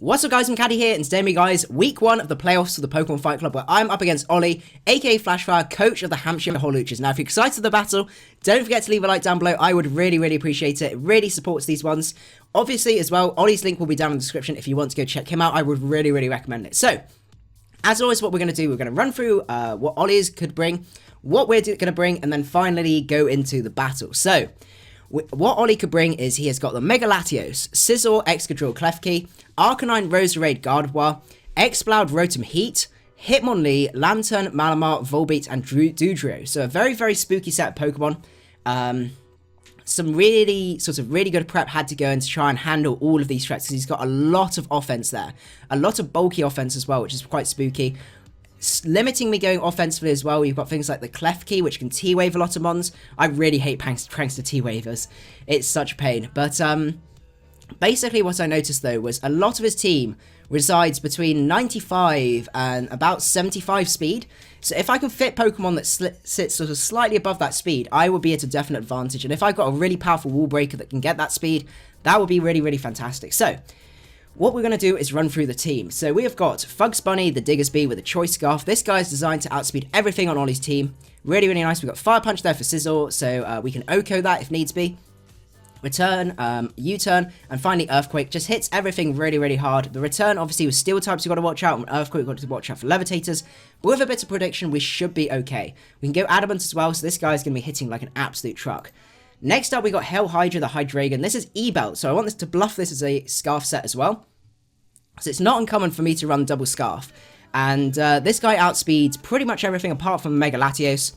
What's up guys, macadii here, and today guys, week 1 of the playoffs for the Pokemon Fight Club, where I'm up against Ollie, aka Flashfire, coach of the Hampshire Hawluchas. Now if you're excited for the battle, don't forget to leave a like down below. I would really appreciate it. It really supports these ones. Obviously as well, Ollie's link will be down in the description if you want to go check him out. I would really recommend it. So, as always, what we're going to do, we're going to run through what Ollie's could bring, what we're going to bring, and then finally go into the battle. So, what Ollie could bring is he has got the Mega Latios, Scizor, Excadrill, Klefki, Arcanine, Roserade, Gardevoir, Exploud, Rotom-M, Hitmonlee, Lanturn, Malamar, Volbeat, and Dodrio. So a very spooky set of Pokemon. Some really good prep had to go in to try and handle all of these threats, because he's got a lot of offense there. A lot of bulky offense as well, which is quite spooky. Limiting me going offensively as well. You've got things like the Klefki, which can T-Wave a lot of mons. I really hate pranks to T-Wavers. It's such a pain. But basically what I noticed though was a lot of his team resides between 95 and about 75 speed. So if I can fit Pokemon that sits sort of slightly above that speed, I will be at a definite advantage. And if I've got a really powerful wall breaker that can get that speed, that would be really fantastic. So what we're going to do is run through the team. So we have got Fugs Bunny, the Diggersby with a Choice Scarf. This guy is designed to outspeed everything on Ollie's team. Really nice. We've got Fire Punch there for Scizor, so we can OHKO that if needs be. Return, U-turn, and finally Earthquake. Just hits everything really hard. The return, obviously, with Steel types, you've got to watch out. And Earthquake, you've got to watch out for Levitators. But with a bit of prediction, we should be okay. We can go Adamant as well, so this guy's going to be hitting like an absolute truck. Next up, we got Hell Hydra, the Hydreigon. This is E-Belt, so I want this to bluff this as a Scarf set as well. So it's not uncommon for me to run double Scarf. And this guy outspeeds pretty much everything apart from Mega Latios.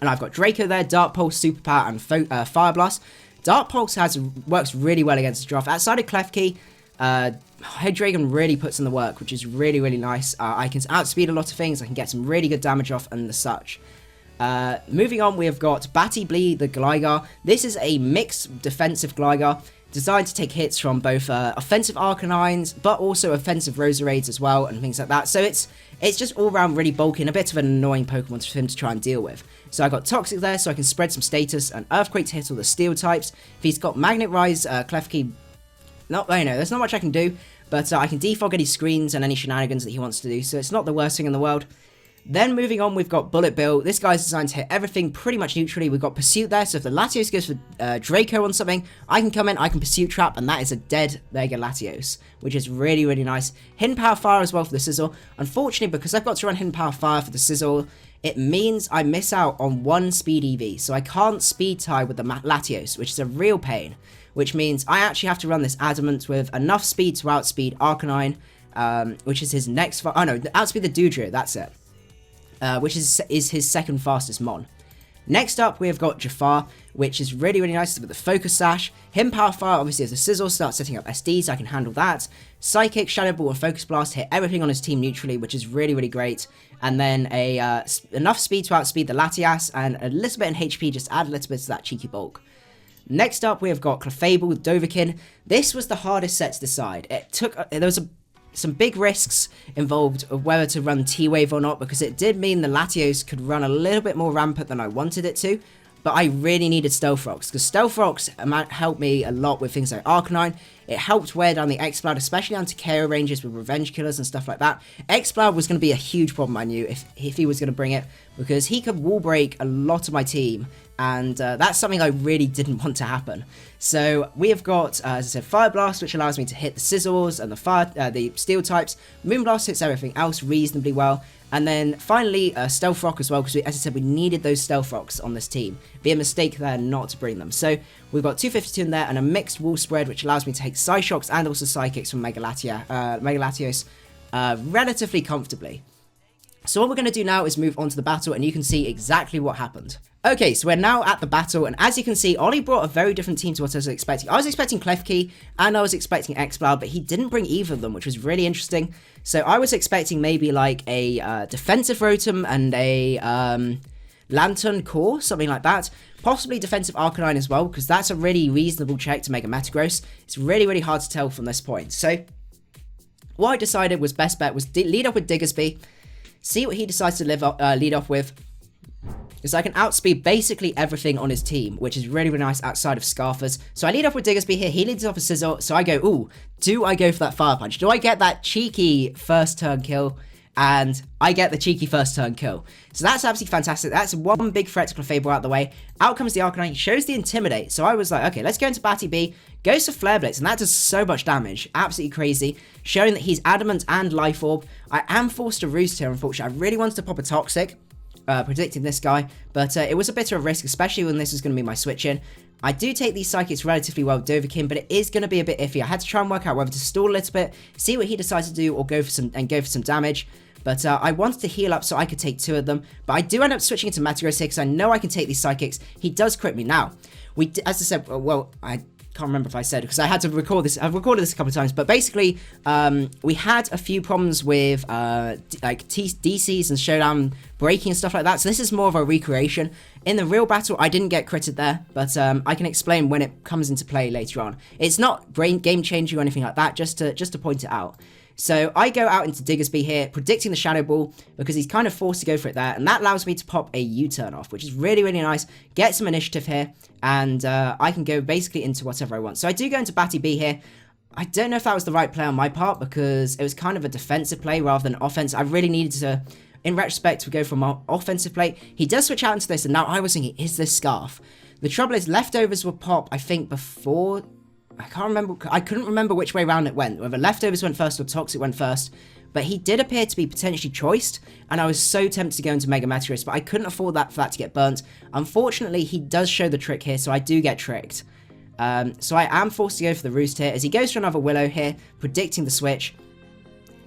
And I've got Draco there, Dark Pulse, Super Power, and Fire Blast. Dark Pulse works really well against the draft. Outside of Klefki, Hydreigon really puts in the work, which is really nice. I can outspeed a lot of things. I can get some really good damage off and the such. Moving on, we have got Braviary, the Gligar. This is a mixed defensive Gligar, designed to take hits from both offensive Arcanines, but also offensive Roserades as well, and things like that. So it's just all around really bulky and a bit of an annoying Pokemon for him to try and deal with. So I got Toxic there, so I can spread some status, and Earthquake to hit all the Steel types. If he's got Magnet Rise, Klefki, there's not much I can do, but I can defog any screens and any shenanigans that he wants to do, so it's not the worst thing in the world. Then moving on, we've got Bullet Bill. This guy's designed to hit everything pretty much neutrally. We've got Pursuit there, so if the Latios goes for Draco on something, I can come in, I can Pursuit Trap, and that is a dead Mega Latios, which is really nice. Hidden Power Fire as well for the Scizor. Unfortunately, because I've got to run Hidden Power Fire for the Scizor, it means I miss out on one speed EV, so I can't speed tie with the Latios, which is a real pain, which means I actually have to run this Adamant with enough speed to outspeed Arcanine, which is his next, outspeed the Dodrio, that's it. Which is his second fastest mon. Next up, we have got Jafar, which is really nice with the Focus Sash. Him Power Fire, obviously, as a Scizor starts setting up SDs, I can handle that. Psychic, Shadow Ball, and Focus Blast hit everything on his team neutrally, which is really great. And then enough speed to outspeed the Latias, and a little bit in HP, just add a little bit to that cheeky bulk. Next up, we have got Clefable with Dovahkiin. This was the hardest set to decide. There was some big risks involved of whether to run T-Wave or not, because it did mean the Latios could run a little bit more rampant than I wanted it to, but I really needed Stealth Rocks, because Stealth Rocks helped me a lot with things like Arcanine. It helped wear down the Exploud, especially onto KO ranges with Revenge Killers and stuff like that. Exploud was going to be a huge problem, I knew, if he was going to bring it, because he could wall break a lot of my team, and that's something I really didn't want to happen. So we have got, as I said, Fire Blast, which allows me to hit the Scizors and the Steel types. Moonblast hits everything else reasonably well. And then finally, Stealth Rock as well, because as I said, we needed those Stealth Rocks on this team. Be a mistake there not to bring them. So we've got 252 in there and a mixed wall spread, which allows me to take Psyshocks and also Psychics from Mega Latios relatively comfortably. So what we're going to do now is move on to the battle, and you can see exactly what happened. Okay, so we're now at the battle, and as you can see, Ollie brought a very different team to what I was expecting. I was expecting Klefki, and I was expecting Exploud, but he didn't bring either of them, which was really interesting. So I was expecting maybe like a defensive Rotom and a Lanturn core, something like that. Possibly defensive Arcanine as well, because that's a really reasonable check to make a Metagross. It's really hard to tell from this point. So what I decided was best bet was lead off with Diggersby, see what he decides to lead off with. because I can outspeed basically everything on his team, which is really, really nice outside of Scarfers. So I lead off with Diggersby here, he leads off with Scizor, so I go, ooh, do I go for that Fire Punch? Do I get that cheeky first turn kill? And I get the cheeky first turn kill. So that's absolutely fantastic. That's one big threat to Clefable out the way. Out comes the Arcanine, shows the Intimidate. So I was like, okay, let's go into Batty B. Goes for Flare Blitz, and that does so much damage. Absolutely crazy. Showing that he's Adamant and Life Orb. I am forced to Roost here, unfortunately. I really wanted to pop a Toxic, predicting this guy. But it was a bit of a risk, especially when this was going to be my switch in. I do take these Psychics relatively well with Dovahkiin, but it is going to be a bit iffy. I had to try and work out whether to stall a little bit, see what he decides to do, or go for some damage. But I wanted to heal up so I could take 2 of them. But I do end up switching into Metagross here because I know I can take these Psychics. He does crit me. Now, as I said, well, I can't remember if I said, because I had to record this. I've recorded this a couple of times. But basically, we had a few problems with like DCs and Showdown breaking and stuff like that. So this is more of a recreation. In the real battle, I didn't get critted there. But I can explain when it comes into play later on. It's not game changing or anything like that, just to point it out. So I go out into Diggersby here, predicting the Shadow Ball, because he's kind of forced to go for it there, and that allows me to pop a U-turn off, which is really, really nice. Get some initiative here, and I can go basically into whatever I want. So I do go into Batty B here. I don't know if that was the right play on my part, because it was kind of a defensive play rather than offense. I really needed to, in retrospect, to go for my offensive play. He does switch out into this, and now I was thinking, is this Scarf? The trouble is, leftovers would pop, I think, before... I can't remember, I couldn't remember which way around it went, whether leftovers went first or toxic went first, but he did appear to be potentially choiced, and I was so tempted to go into Mega Metagross, but I couldn't afford that for that to get burnt. Unfortunately, he does show the trick here, so I do get tricked. So I am forced to go for the Roost here, as he goes for another Willow here, predicting the switch,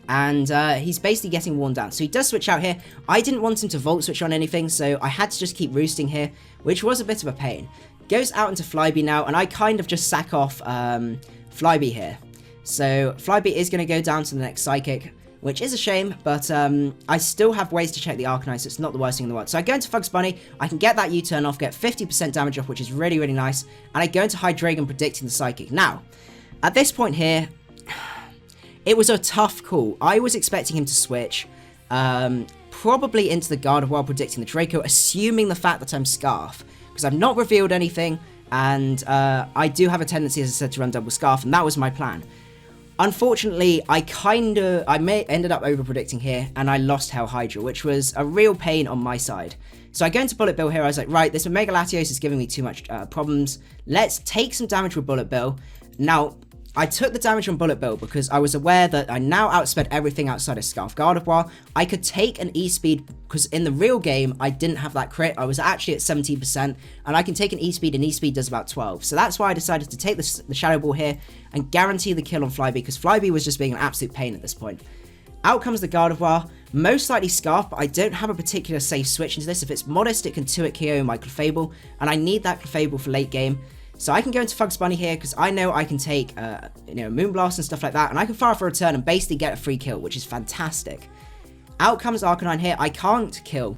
and he's basically getting worn down. So he does switch out here. I didn't want him to Volt Switch on anything, so I had to just keep roosting here, which was a bit of a pain. Goes out into Flyby now, and I kind of just sack off Flyby here. So Flyby is going to go down to the next Psychic, which is a shame, but I still have ways to check the Arcanine, so it's not the worst thing in the world. So I go into Fugs Bunny, I can get that U-turn off, get 50% damage off, which is really, really nice, and I go into Hydreigon predicting the Psychic. Now, at this point here, it was a tough call. I was expecting him to switch, probably into the Gardevoir predicting the Draco, assuming the fact that I'm Scarf, because I've not revealed anything, and I do have a tendency, as I said, to run double Scarf, and that was my plan. Unfortunately, I ended up over-predicting here, and I lost Hell Hydra, which was a real pain on my side. So I go into Bullet Bill here, I was like, right, this Mega Latios is giving me too much problems. Let's take some damage with Bullet Bill. Now, I took the damage on Bullet Bill because I was aware that I now outsped everything outside of Scarf Gardevoir. I could take an E-Speed because in the real game, I didn't have that crit. I was actually at 17%, and I can take an E-Speed, and E-Speed does about 12. So that's why I decided to take the Shadow Ball here and guarantee the kill on Flyby, because Flyby was just being an absolute pain at this point. Out comes the Gardevoir, most likely Scarf, but I don't have a particular safe switch into this. If it's modest, it can 2-hit KO my Clefable, and I need that Clefable for late game. So I can go into Fugs Bunny here, because I know I can take, Moonblast and stuff like that, and I can fire for a return and basically get a free kill, which is fantastic. Out comes Arcanine here. I can't kill,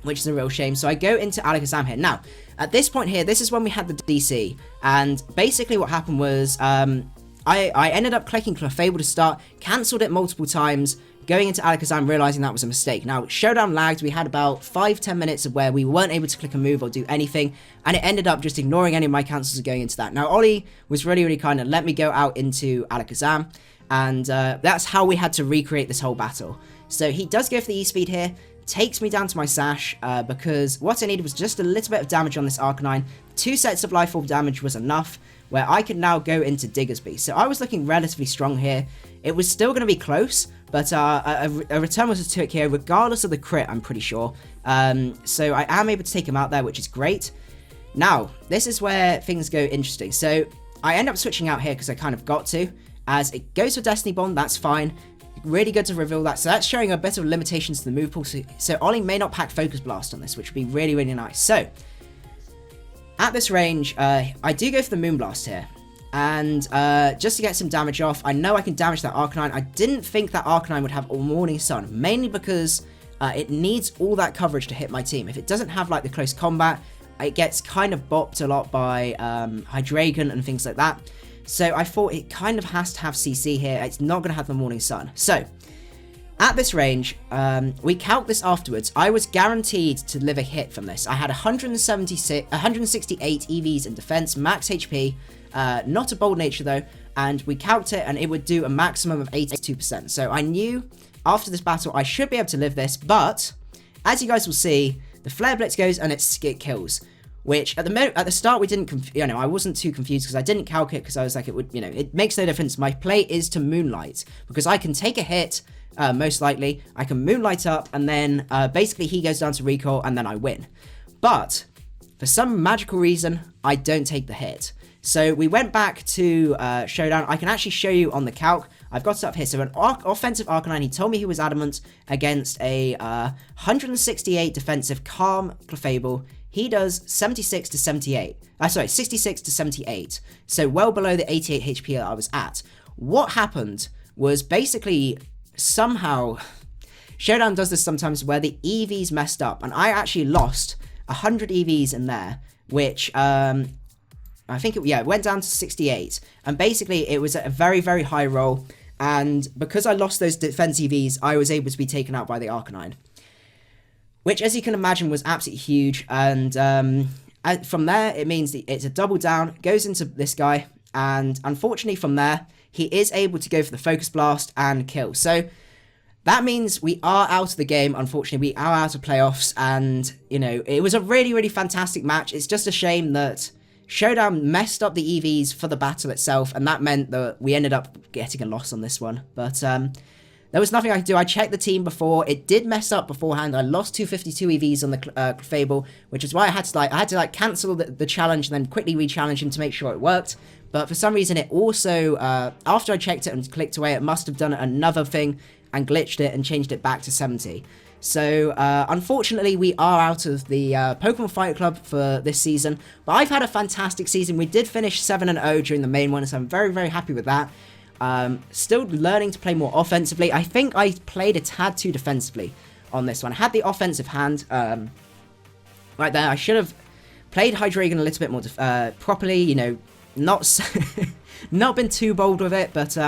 which is a real shame, so I go into Alakazam here. Now, at this point here, this is when we had the DC, and basically what happened was, I ended up clicking Clefable to start, cancelled it multiple times, going into Alakazam, realizing that was a mistake. Now, Showdown lagged. We had about 5-10 minutes of where we weren't able to click a move or do anything, and it ended up just ignoring any of my cancels and going into that. Now, Ollie was really, really kind and let me go out into Alakazam, and that's how we had to recreate this whole battle. So he does go for the E-Speed here, takes me down to my Sash, because what I needed was just a little bit of damage on this Arcanine. 2 sets of Life Orb damage was enough, where I could now go into Diggersby. So I was looking relatively strong here. It was still going to be close, but a return was a 2-hit KO, regardless of the crit, I'm pretty sure. So I am able to take him out there, which is great. Now, this is where things go interesting. So I end up switching out here because I kind of got to, as it goes for Destiny Bond, that's fine. Really good to reveal that. So that's showing a bit of limitations to the move pool. So Ollie may not pack Focus Blast on this, which would be really, really nice. So at this range, I do go for the Moonblast here. And just to get some damage off, I know I can damage that Arcanine. I didn't think that Arcanine would have All Morning Sun, mainly because it needs all that coverage to hit my team. If it doesn't have like the close combat, it gets kind of bopped a lot by Hydreigon and things like that. So I thought it kind of has to have CC here. It's not going to have the Morning Sun. So At this range, we calc this afterwards. I was guaranteed to live a hit from this. I had 168 EVs in defense, max HP, not a bold nature though, and we calced it and it would do a maximum of 82%. So I knew after this battle I should be able to live this, but as you guys will see, the Flare Blitz goes and it kills. Which at the start we didn't, I wasn't too confused because I didn't calc it because I was like, it would, it makes no difference. My play is to Moonlight because I can take a hit, most likely. I can Moonlight up and then basically he goes down to Recall and then I win. But for some magical reason, I don't take the hit. So we went back to Showdown. I can actually show you on the calc. I've got it up here. So an offensive Arcanine, he told me he was adamant against a 168 defensive Calm Clefable. He does 76 to 78. 66 to 78. So well below the 88 HP that I was at. What happened was basically somehow Showdown does this sometimes where the EVs messed up, and I actually lost 100 EVs in there, which I think it went down to 68, and basically it was a very, very high roll, and because I lost those defense EVs, I was able to be taken out by the Arcanine. Which, as you can imagine, was absolutely huge. And from there, it means it's a double down, goes into this guy. And unfortunately, from there, he is able to go for the Focus Blast and kill. So that means we are out of the game. Unfortunately, we are out of playoffs. And, it was a really, really fantastic match. It's just a shame that Showdown messed up the EVs for the battle itself. And that meant that we ended up getting a loss on this one. But there was nothing I could do. I checked the team before. It did mess up beforehand. I lost 252 EVs on the Clefable, which is why I had to cancel the challenge and then quickly re-challenge him to make sure it worked. But for some reason, it also, after I checked it and clicked away, it must have done another thing and glitched it and changed it back to 70. So, unfortunately, we are out of the Pokemon Fight Club for this season. But I've had a fantastic season. We did finish 7-0 during the main one, so I'm very, very happy with that. Still learning to play more offensively. I think I played a tad too defensively on this one. I had the offensive hand right there. I should have played Hydreigon a little bit more properly, not not been too bold with it, but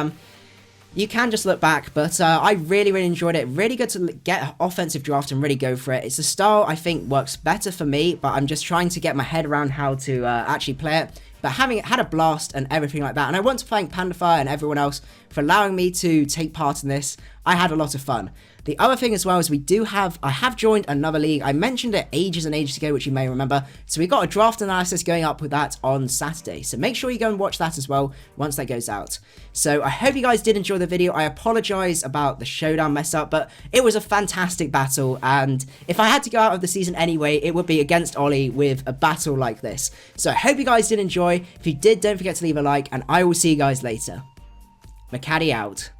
you can just look back. But I really, really enjoyed it. Really good to get offensive draft and really go for it. It's a style I think works better for me, but I'm just trying to get my head around how to actually play it. But having had a blast and everything like that, and I want to thank PandaFire and everyone else for allowing me to take part in this. I had a lot of fun. The other thing as well is I have joined another league. I mentioned it ages and ages ago, which you may remember. So we got a draft analysis going up with that on Saturday. So make sure you go and watch that as well once that goes out. So I hope you guys did enjoy the video. I apologize about the Showdown mess up, but it was a fantastic battle. And if I had to go out of the season anyway, it would be against Ollie with a battle like this. So I hope you guys did enjoy. If you did, don't forget to leave a like, and I will see you guys later. Macadii out.